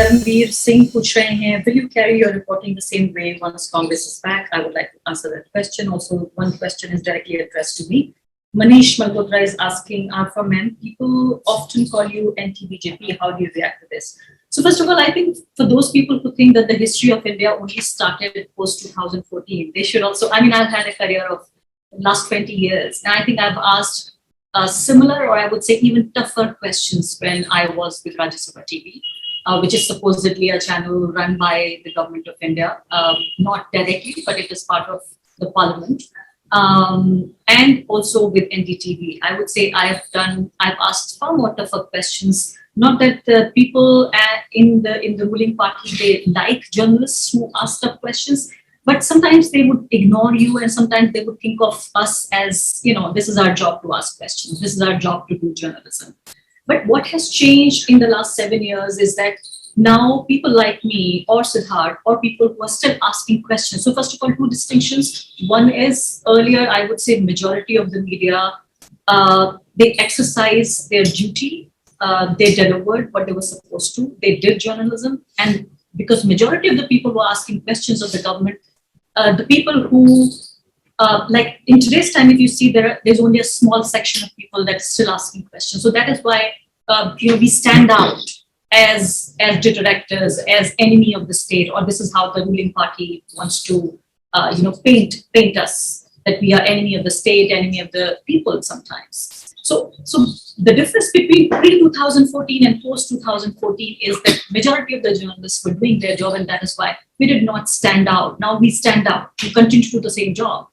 Karanveer Singh पूछ रहे हैं, will you carry your reporting the same way once Congress is back? I would like to answer that question. Also, one question is directly addressed to me. Manish Malhotra is asking, Alpha Men, people often call you anti-BJP. How do you react to this? So first of all, I think for those people who think that the history of India only started post-2014, they should also, I mean, I've had a career of the last 20 years, and I think I've asked similar, or I would say even tougher questions when I was with Rajya Sabha TV, which is supposedly a channel run by the government of India, not directly, but it is part of the parliament. And also with NDTV, I would say I've asked far more tougher questions. Not that the people in the ruling party, they like journalists who ask tough questions, but sometimes they would ignore you, and sometimes they would think of us as, this is our job to ask questions. This is our job to do journalism. But what has changed in the last 7 years is that now people like me or Siddharth or people who are still asking questions. So first of all, two distinctions. One is earlier, I would say majority of the media, they exercised their duty. They delivered what they were supposed to. They did journalism. And because majority of the people were asking questions of the government, the people who, like in today's time, if you see there's only a small section of people that's still asking questions. So that is why we stand out as detractors, as enemy of the state, or this is how the ruling party wants to paint us, that we are enemy of the state, enemy of the people sometimes. So the difference between pre-2014 and post-2014 is that majority of the journalists were doing their job, and that is why we did not stand out. Now we stand out. We continue to do the same job.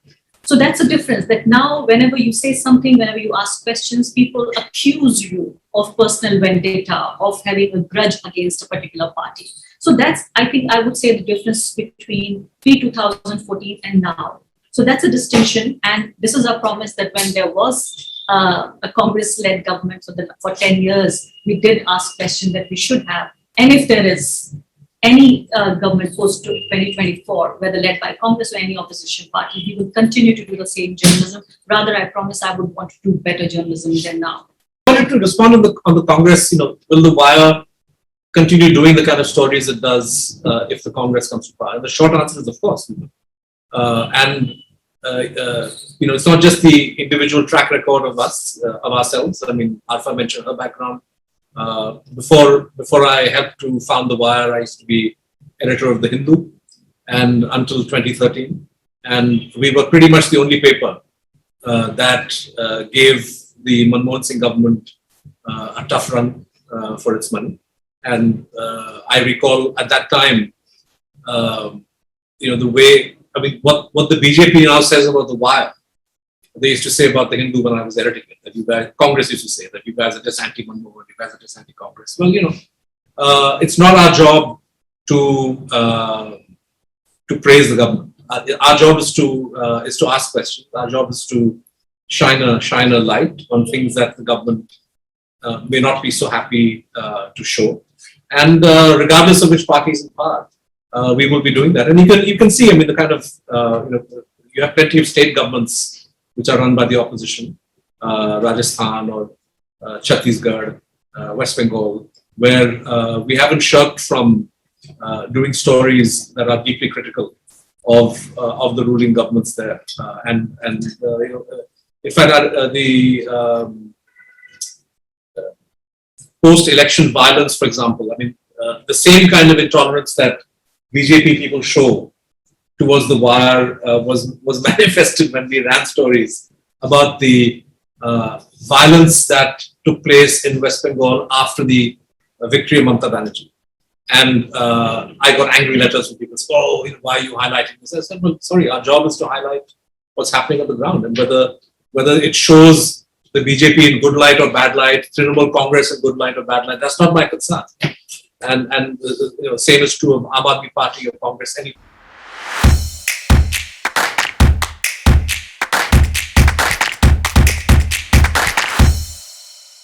So that's a difference, that now whenever you say something, whenever you ask questions, people accuse you of personal vendetta, of having a grudge against a particular party. So that's, I think I would say, the difference between pre-2014 and now. So that's a distinction. And this is our promise that when there was a Congress-led government for 10 years, we did ask questions that we should have. And if there is any government post 2024, whether led by Congress or any opposition party, we will continue to do the same journalism. Rather, I promise I would want to do better journalism than now. I wanted to respond on the Congress, will the Wire continue doing the kind of stories it does if the Congress comes to power? And the short answer is, of course. It's not just the individual track record of ourselves. I mean, Alpha mentioned her background. Before I helped to found the Wire, I used to be editor of the Hindu, and until 2013, and we were pretty much the only paper that gave the Manmohan Singh government a tough run for its money. And I recall at that time, the way, what the BJP now says about the Wire, they used to say about the Hindu when I was editing it, that you guys, Congress used to say that you guys are just anti-Manmohan, you guys are just anti-Congress. Well, it's not our job to praise the government. Our job is to ask questions. Our job is to shine a light on things that the government may not be so happy to show. And regardless of which party is in power, we will be doing that. And you can see, the kind of, you have plenty of state governments which are run by the opposition, Rajasthan or Chhattisgarh, West Bengal, where we haven't shirked from doing stories that are deeply critical of the ruling governments there. In fact, the post-election violence, for example, the same kind of intolerance that BJP people show towards the Wire was manifested when we ran stories about the violence that took place in West Bengal after the victory of Mamata Banerjee. And I got angry letters from people saying, why are you highlighting this? I said, well, sorry, our job is to highlight what's happening on the ground, and whether it shows the BJP in good light or bad light, Trinamool Congress in good light or bad light, that's not my concern. And same is true of Aam Aadmi Party or Congress, any.